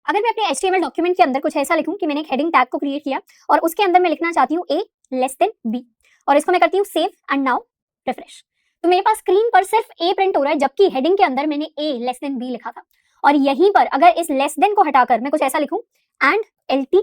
अगर मैं अपने HTML डॉक्यूमेंट के अंदर कुछ ऐसा लिखूं कि मैंने एक हेडिंग टैग को क्रिएट किया और उसके अंदर मैं लिखना चाहती हूँ a लेस देन b और इसको मैं करती हूँ सेव एंड नाउ रिफ्रेश, तो मेरे पास स्क्रीन पर सिर्फ a प्रिंट हो रहा है जबकि हेडिंग के अंदर मैंने a लेस देन b लिखा था। और यहीं पर अगर इस लेस देन को हटाकर मैं कुछ ऐसा लिखूं एंड lt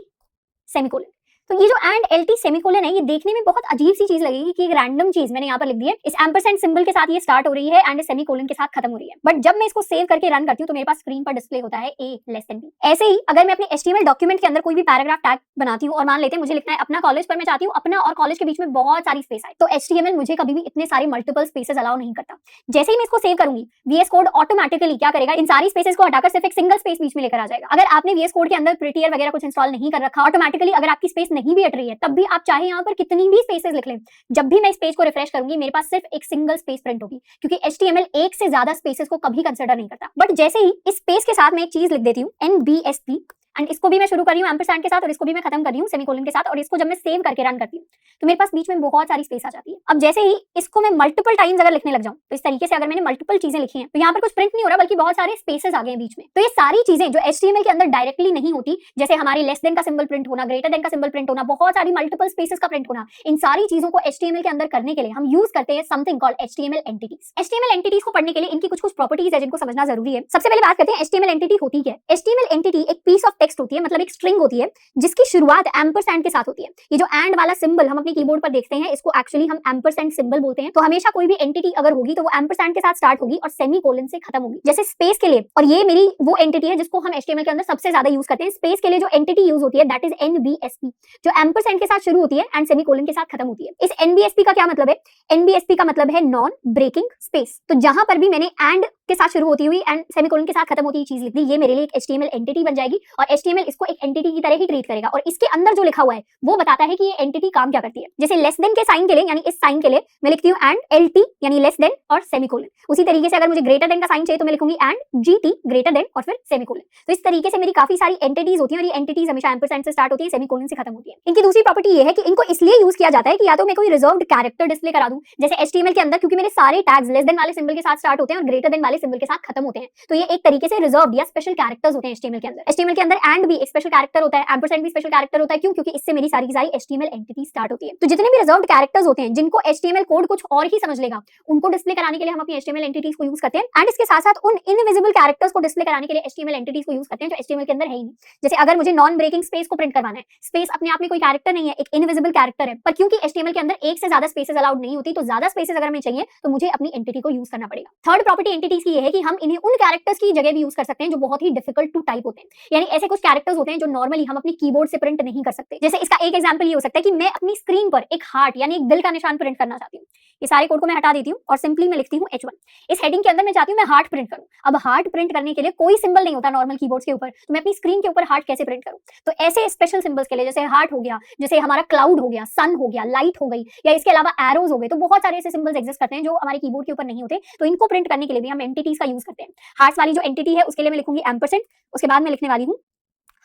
सेमीकोलन, तो ये जो एंड lt सेमीकोलन है ये देखने में बहुत अजीब सी चीज लगेगी कि एक रैंडम चीज मैंने यहाँ पर लिख दी है, इस एम्परसेंड सिंबल के साथ ये स्टार्ट हो रही है एंड सेमीकोलन के साथ खत्म हो रही है। बट जब मैं इसको सेव करके रन करती हूँ तो मेरे पास स्क्रीन पर डिस्प्ले होता है a लेस देन b। ऐसे ही अगर मैं अपने HTML डॉक्यूमेंट के अंदर कोई भी पैराग्राफ टैग बनाती हूँ और मान लेते हैं मुझे लिखना है अपना कॉलेज, पर मैं चाहती हूँ अपना और कॉलेज के बीच में बहुत सारी स्पेस आए, तो HTML मुझे कभी भी इतने सारे मल्टीपल स्पेसेस अलाउ नहीं करता। जैसे ही मैं इसको सेव करूंगी VS कोड ऑटोमेटिकली क्या करेगा, इन सारी स्पेसेस को हटाकर सिर्फ एक सिंगल स्पेस बीच में लेकर आ जाएगा। अगर आपने VS कोड के अंदर प्रिटियर वगैरह कुछ इंस्टॉल नहीं कर रखा, ऑटोमेटिकली अगर आपकी स्पेस नहीं भी हट रही है तब भी आप चाहे यहाँ पर कितनी भी स्पेसेस लिख लें, जब भी मैं इस पेज को रिफ्रेश करूंगी मेरे पास सिर्फ एक सिंगल स्पेस प्रिंट होगी, क्योंकि HTML एक से ज्यादा स्पेसेस को कभी कंसिडर नहीं करता। बट जैसे ही इस स्पेस के साथ मैं एक चीज लिख देती हूँ NBSP एंड इसको भी मैं शुरू कर रही हूँ एम्परसैंड के साथ और इसको भी मैं खत्म कर रही हूँ सेमीकोलन के साथ, और इसको जब मैं सेव करके रन करती हूँ तो मेरे पास बीच में बहुत सारी स्पेस आ जाती है। अब जैसे ही इसको मैं मल्टीपल टाइम्स अगर लिखने लग जाऊं, तो इस तरीके से अगर मैंने मल्टीपल चीजें लिखी हैं तो यहाँ पर कुछ प्रिंट नहीं हो रहा बल्कि बहुत सारे स्पेसेस आ गए हैं बीच में। तो ये सारी चीजें जो HTML के अंदर डायरेक्टली नहीं होती, जैसे हमारे लेस देन का सिंबल प्रिंट होना, ग्रेटर देन का सिंबल प्रिंट होना, बहुत सारी मल्टीपल स्पेसेस का प्रिंट होना, इन सारी चीजों को HTML के अंदर करने के लिए हम यूज करते हैं something called HTML entities. HTML entities को पढ़ने के लिए इनकी कुछ कुछ प्रॉपर्टीज है जिनको समझना जरूरी है। सबसे पहले बात करते हैं HTML एंटिटी होती क्या है। HTML एंटिटी एक पीस ऑफ टेक्स्ट होती है, मतलब एक स्ट्रिंग होती है जिसकी शुरुआत एम्परसैंड के साथ होती है। ये जो एंड वाला सिंबल हम अपने कीबोर्ड पर देखते हैं इसको एक्चुअली हम एम्परसैंड सिंबल बोलते हैं। तो हमेशा कोई भी एंटिटी अगर होगी तो वो एम्परसैंड के साथ स्टार्ट होगी और सेमीकोलन से खत्म होगी, जैसे स्पेस के लिए। और ये मेरी वो एंटिटी है जिसको हम HTML के अंदर सबसे ज्यादा यूज करते हैं। स्पेस के लिए जो एंटिटी यूज होती है दैट इज NBSP, जो एम्परसैंड के साथ शुरू होती है एंड सेमीकोलन के साथ खत्म होती है। इस NBSP का क्या मतलब है? NBSP का मतलब है नॉन ब्रेकिंग स्पेस। तो जहां पर भी मैंने एंड के साथ शुरू होती हुई एंड सेमीकोलन के साथ खत्म होती हुई चीज लिख दी, ये मेरे लिए एक HTML एंटिटी बन जाएगी और HTML इसको एक एंटिटी की तरह ही ट्रीट करेगा और इसके अंदर जो लिखा हुआ है वो बताता है कि ये एंटिटी काम क्या करती है। जैसे लेस देन के साइन के लिए यानी इस साइन के लिए मैं लिखती हूँ एंड LT यानी लेस देन और सेमीकोलन। उसी तरीके से अगर मुझे ग्रेटर देन का साइन चाहिए तो मैं लिखूंगी एंड GT ग्रेटर देन और फिर सेमीकोलन। तो इस तरीके से मेरी काफी सारी एंटिटीज होती हैं और ये एंटिटीज हमेशा एम्परसैंड से स्टार्ट होती है, सेमीकोलन से खत्म होती है। इनकी दूसरी प्रॉपर्टी ये है कि इनको इसलिए यूज किया जाता है कि या तो मैं कोई रिजर्व्ड कैरेक्टर डिस्प्ले करा दूं, जैसे HTML के अंदर क्योंकि मेरे सारे टैग्स लेस देन वाले सिंबल के साथ स्टार्ट होते हैं और ग्रेटर देन वाले सिंबल के साथ खत्म होते हैं, तो ये एक तरीके से रिजर्व्ड या स्पेशल कैरेक्टर्स होते हैं HTML के अंदर। HTML के अंदर एंड भी एक स्पेशल कैरेक्टर होता है, एम्परसैंड भी स्पेशल कैरेक्टर होता है। क्यों? क्योंकि इससे मेरी सारी की सारी HTML एंटिटी स्टार्ट होती है। तो जितने भी रिजर्व्ड कैरेक्टर्स होते हैं जिनको HTML कोड कुछ और ही समझ लेगा, उनको डिस्प्ले कराने के लिए हम अपनी HTML एंटिटीज को यूज करते हैं एंड इसके साथ साथ उन इनविजिबल कैरेक्टर्स को डिस्प्ले कराने के लिए HTML एंटिटीज को यूज करते हैं जो HTML के अंदर है ही नहीं। जैसे अगर मुझे नॉन ब्रेकिंग स्पेस को प्रिंट करवाना है, स्पेस अपने आप में कोई कैरेक्टर नहीं है, एक इनविजिबल कैरेक्टर है, पर क्योंकि HTML के अंदर एक से ज्यादा स्पेसेस अलाउड नहीं होती, तो ज्यादा स्पेसेस अगर हमें चाहिए तो मुझे अपनी एंटिटी को यूज करना पड़ेगा। थर्ड प्रॉपर्टी एंटिटीज की ये है कि हम इन्हें उन कैरेक्टर्स की जगह भी यूज कर सकते हैं जो बहुत ही डिफिकल्ट टू टाइप होते हैं, यानी ऐसे कुछ कैरेक्टर्स होते हैं जो नॉर्मली हम अपनी कीबोर्ड से प्रिंट नहीं कर सकते। जैसे इसका एक एग्जांपल ये हो सकता है कि मैं अपनी स्क्रीन पर एक हार्ट यानी एक दिल का निशान प्रिंट करना चाहती हूँ। ये सारे कोड को मैं हटा देती हूँ और सिंपली मैं लिखती हूँ H1। इस हेडिंग के अंदर मैं चाहती हूँ मैं हार्ट प्रिंट करूँ। अब हार्ट प्रिंट करने के लिए कोई सिंबल नहीं होता नॉर्मल कीबोर्ड्स के ऊपर, तो मैं अपनी स्क्रीन के ऊपर हार्ट कैसे प्रिंट करूँ? तो ऐसे स्पेशल सिंबल्स के लिए जैसे हार्ट हो गया, जैसे हमारा क्लाउड हो गया, सन हो गया, लाइट हो गई, या इसके अलावा एरोज हो गए, तो बहुत सारे ऐसे सिंबल्स एग्जिस्ट करते हैं जो हमारे कीबोर्ड के ऊपर नहीं होते, तो इनको प्रिंट करने के लिए भी हम एंटिटीज का यूज करते हैं। हार्ट्स वाली जो एंटिटी है उसके लिए मैं लिखूंगी एम्परसेंड, उसके बाद मैं लिखने वाली हूँ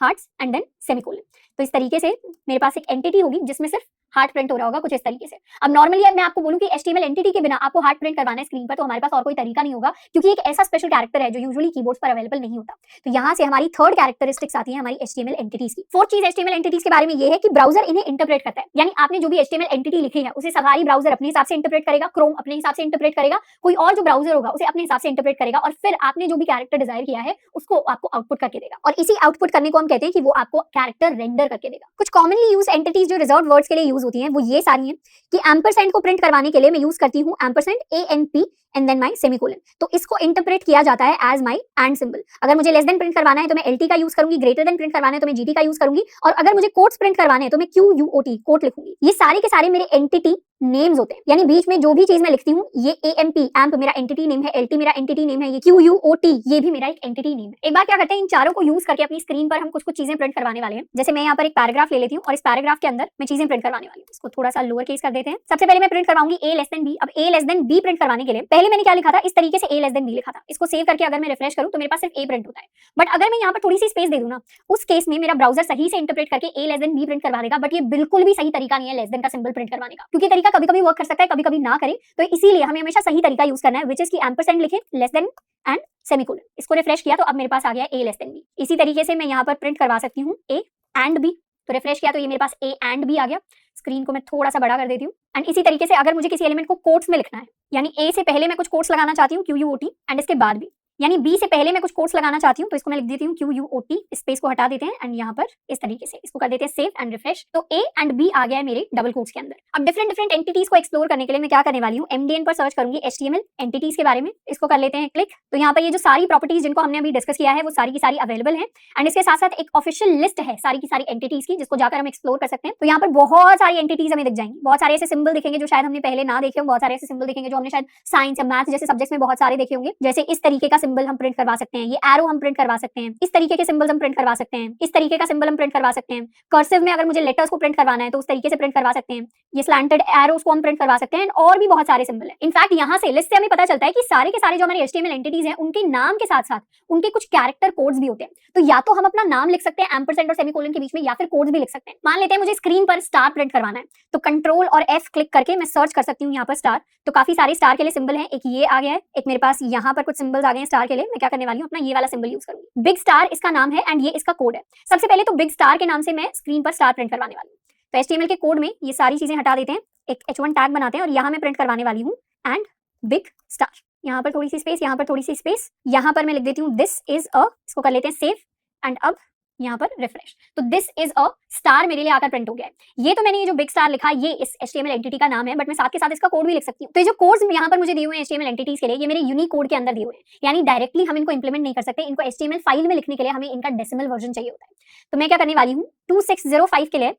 हार्ट्स एंड देन सेमीकोलन। तो इस तरीके से मेरे पास एक एंटिटी होगी जिसमें सिर्फ हार्ट प्रिंट हो रहा होगा कुछ इस तरीके से। अब नॉर्मली मैं आपको बोलूं कि HTML एंटिटी के बिना आपको हार्ट प्रिंट करवाना है स्क्रीन पर, तो हमारे पास और कोई तरीका नहीं होगा क्योंकि एक ऐसा स्पेशल कैरेक्टर है जो यूजुअली कीबोर्ड्स पर अवेलेबल नहीं होता। तो यहाँ से हमारी थर्ड कैरेक्टरिस्टिक्स आती है हमारी HTML एंटिटीज की। फोर्थ चीज HTML एंटिटीज के बारे में ये है कि ब्राउजर इन्हें इंटरप्रेट करता है, यानी आपने जो भी HTML एंटिटी लिखी है उसे सफारी ब्राउजर अपने हिसाब से इंटरप्रेट करेगा, क्रोम अपने हिसाब से इंटरप्रेट करेगा, कोई और जो ब्राउजर होगा उसे अपने हिसाब से इंटरप्रेट करेगा और फिर आपने जो भी कैरेक्टर डिजायर किया है उसको आपको आउटपुट करके देगा। और इसी आउटपुट करने को हम कहते हैं कि वो आपको कैरेक्टर रेंडर करके देगा। कुछ कॉमनली यूज एंटिटीज जो रिजर्व्ड वर्ड्स के लिए यूज होती हैं वो ये सारी हैं कि एम्परसेंड को प्रिंट करवाने के लिए मैं यूज करती हूँ ampersand ANP and then my semicolon. तो इसको इंटरप्रेट किया जाता है एज माय एंड सिंबल। अगर मुझे लेस देन प्रिंट करवाना है तो मैं LT का यूज करूंगी, ग्रेटर देन प्रिंट करवाना है तो मैं GT का यूज करूंगी, और अगर मुझे कोट्स प्रिंट करवाने हैं तो मैं QUOT कोट लिखूंगी। ये सारे के सारे मेरे एंटिटी नेम्स होते हैं, यानी बीच में जो भी चीज मैं लिखती हूँ, ये AMP एम्प मेरा एंटिटी नेम है, LT मेरा एंटिटी नेम है, ये QUOT ये भी मेरा एक एंटिटी नेम है। एक बार क्या करते हैं, इन चारों को यूज करके अपनी स्क्रीन पर हम कुछ कुछ चीजें प्रिंट करवाने वाले हैं। जैसे मैं यहाँ पर एक पैराग्राफ ले लेती हूँ और इस पैराग्राफ के अंदर मैं चीजें प्रिंट करवाने वाली हूँ। इसको थोड़ा सा लोअर केस कर देते हैं। सबसे पहले मैं प्रिंट करवाऊंगी A लेस देन B। अब A लेस देन B प्रिंट करवाने के लिए पहले मैंने क्या लिखा था, इस तरीके से A लेस देन B लिखा था। इसको सेव करके अगर मैं रिफ्रेश करूँ तो मेरे पास सिर्फ A प्रिंट होता है। बट अगर मैं यहाँ पर थोड़ी सी स्पेस दे दूँ ना, उस केस में मेरा ब्राउजर सही से इंटरप्रेट करके A less than B print करवा देगा। बट ये बिल्कुल भी सही तरीका नहीं है लेस देन का सिंबल प्रिंट करवाने का, क्योंकि तरीका तरीका कभी कभी वर्क कर सकता है, कभी कभी ना करे, तो इसीलिए हमें हमेशा सही तरीका यूज करना है, विच इज की एम्परसेंड लिखे, लेस देन एंड सेमीकोलन। इसको रिफ्रेश किया तो अब मेरे पास आ गया ए लेस देन बी। इसी तरीके से मैं यहाँ पर प्रिंट करवा सकती हूँ ए एंड बी, तो रिफ्रेश किया तो ये मेरे पास ए एंड बी आ गया। स्क्रीन को मैं थोड़ा सा बड़ा कर देती हूँ। एंड इसी तरीके से अगर मुझे किसी एलिमेंट को कोट्स में लिखना है, यानी ए से पहले मैं कुछ कोट्स लगाना चाहती हूँ QUOT, एंड इसके बाद भी, यानी बी से पहले मैं कुछ कोट्स लगाना चाहती हूँ, तो इसको मैं लिख देती हूँ QUOT, स्पेस को हटा देते हैं एंड यहाँ पर इस तरीके से इसको कर देते हैं सेव एंड रिफ्रेश, तो ए एंड बी आ गया है मेरे डबल कोट्स के अंदर। अब डिफरेंट डिफरेंट एंटिटीज को एक्सप्लोर करने के लिए मैं क्या करने वाली हूँ, MDN पर सर्च करूंगी HTML एंटिटीज के बारे में, इसको कर लेते हैं क्लिक। तो यहाँ पर ये जो सारी प्रॉपर्टीज जिनको हमने अभी डिस्कस किया है वो सारी की सारी अवेलेबल है, एंड इसके साथ साथ एक ऑफिशियल लिस्ट है सारी की सारी एंटिटीज की, जिसको जाकर हम एक्सप्लोर कर सकते हैं। तो यहाँ पर बहुत सारी एंटिटीज हमें दिख जाएंगी, बहुत सारे ऐसे सिंबल दिखेंगे जो शायद हमने पहले ना देखे हों, बहुत सारे ऐसे सिंबल दिखेंगे जो हमने शायद साइंस या मैथ जैसे सब्जेक्ट्स में बहुत सारे देखे होंगे। जैसे इस तरीके का सिंबल हम प्रिंट करवा सकते हैं, ये एरो हम प्रिंट करवा सकते हैं, इस तरीके के सिंबल्स हम प्रिंट करवा सकते हैं, इस तरीके का सिंबल हम प्रिंट करवा सकते हैं। कर्सिव में अगर मुझे लेटर्स को प्रिंट करवाना है तो उस तरीके से प्रिंट करवा सकते हैं, ये स्लैंटेड एरोस को हम प्रिंट करवा सकते हैं, और भी बहुत सारे सिंबल हैं। इनफैक्ट यहाँ से लिस्ट से हमें पता चलता है कि सारे के सारे जो हमारे HTML एंटिटीज हैं उनके नाम के साथ साथ उनके कुछ कैरेक्टर कोड्स भी होते हैं। तो या तो हम अपना नाम लिख सकते हैं एम्परसेंड और सेमीकोलन के बीच में, या फिर कोड्स भी लिख सकते हैं। मान लेते हैं मुझे स्क्रीन पर स्टार प्रिंट करवाना है, तो कंट्रोल और F क्लिक करके मैं सर्च कर सकती हूँ यहाँ पर स्टार। तो काफी सारे स्टार के लिए सिंबल हैं, एक ये आ गया है, एक मेरे पास यहाँ पर कुछ सिंबल्स आ गए हैं स्टार के लिए। मैं क्या करने वाली हूँ, अपना ये वाला सिंबल यूज करूंगी। बिग स्टार इसका नाम है एंड ये इसका कोड है। सबसे पहले तो बिग स्टार के नाम से मैं स्क्रीन पर स्टार प्रिंट करवाने वाली हूँ। तो HTML के कोड में ये सारी चीजें हटा देते हैं, एक H1 टैग बनाते हैं और यहाँ मैं प्रिंट करवाने वाली हूँ एंड बिग स्टार। यहाँ पर थोड़ी सी स्पेस, यहाँ पर थोड़ी सी स्पेस, यहाँ पर मैं लिख देती हूँ दिस इज अ, इसको कर लेते हैं सेव एंड अब यहाँ पर रिफ्रेश। तो दिस इज अ स्टार मेरे लिए आकर प्रिंट हो गया है। ये तो मैंने ये जो बिग स्टार लिखा ये इस HTML एंटिटी का नाम है, बट मैं साथ के साथ इसका कोड भी लिख सकती हूँ। तो ये जो कोड्स यहाँ पर मुझे दिए हुए हैं HTML एंटिटीज के लिए, ये मेरे यूनिक कोड के अंदर दिए हुए हैं, यानी डायरेक्टली हम इनको इंप्लीमेंट नहीं कर सकते। इनको HTML फाइल में लिखने के लिए हमें इनका डेसिमल वर्जन चाहिए होता है। तो मैं क्या करने वाली हूँ, 2605 के लिए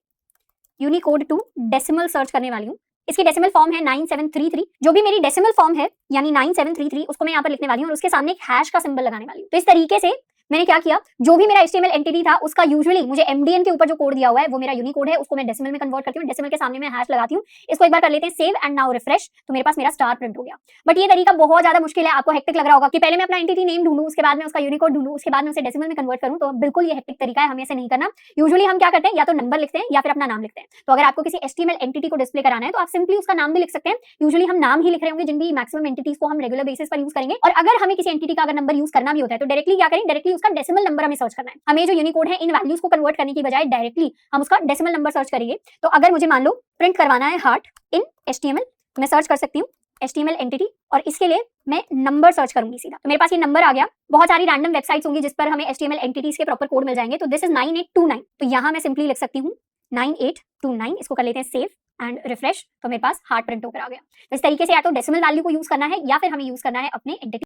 यूनिकोड टू डेसिमल सर्च करने वाली हूँ। इसकी डेसिमल फॉर्म है 9733। जो भी मेरी डेसिमल फॉर्म है यानी 9733 उसको मैं यहाँ पर लिखने वाली हूँ और उसके सामने एक हैश का सिंबल लगाने वाली हूँ। तो इस तरीके से मैंने क्या किया, जो भी मेरा HTML एंटिटी था उसका यूजुअली मुझे MDN के ऊपर जो कोड दिया हुआ है वो मेरा यूनिकोड है, उसको मैं डेसिमल में कन्वर्ट करती हूँ, डेसिमल के सामने मैं हैश लगाती हूँ। इसको एक बार कर लेते हैं सेव एंड नाउ रिफ्रेश, तो मेरे पास मेरा स्टार प्रिंट हो गया। बट ये तरीका बहुत ज्यादा मुश्किल है, आपको हेक्टिक लग रहा होगा कि पहले मैं अपना एंटिटी नेम ढूंढूं, उसके बाद में उसका यूनिकोड ढूंढूं, उसके बाद में उसे डेसिमल में कन्वर्ट करूं। तो बिल्कुल ये हेक्टिक तरीका है, हमें ऐसे नहीं करना। यूजुअली हम क्या करते हैं, या तो नंबर लिखते हैं या फिर अपना नाम लिखते हैं। तो अगर आपको किसी HTML एंटिटी को डिस्प्ले कराना है तो आप सिंपली उसका नाम भी लिख सकते हैं। यूजुअली हम नाम ही लिख रहे होंगे जिन भी मैक्सिमम एंटिटीज को हम रेगुलर बेसिस पर यूज करेंगे। और अगर हमें किसी एंटिटी का अगर नंबर यूज करना भी होता है तो डायरेक्टली क्या करें, डायरेक्टली उसका डेसिमल नंबर हमें सर्च करना है। हमें जो यूनिकोड है इन वैल्यूज को कन्वर्ट करने की बजाय डायरेक्टली हम उसका डेसिमल नंबर सर्च करेंगे। तो अगर मुझे मान लो प्रिंट करवाना है हार्ट इन HTML, मैं सर्च कर सकती हूँ HTML एंटिटी और इसके लिए मैं नंबर सर्च करूंगी सीधा। तो मेरे पास ये नंबर आ गया। बहुत सारी रैंडम वेबसाइट्स होंगी जिस पर हमें HTMल एंटिटीज के प्रॉपर कोड मिल जाएंगे। तो दिस इज 9829, तो यहाँ मैं सिंपली लिख सकती हूँ 9829। इसको कर लेते हैं सेव एंड रिफ्रेश, तो मेरे पास हार्ट प्रिंट होकर आ गया। तो इस तरीके से या तो डेसिमल वैल्यू को यूज करना है या फिर हमें यूज करना है अपने एंटिटी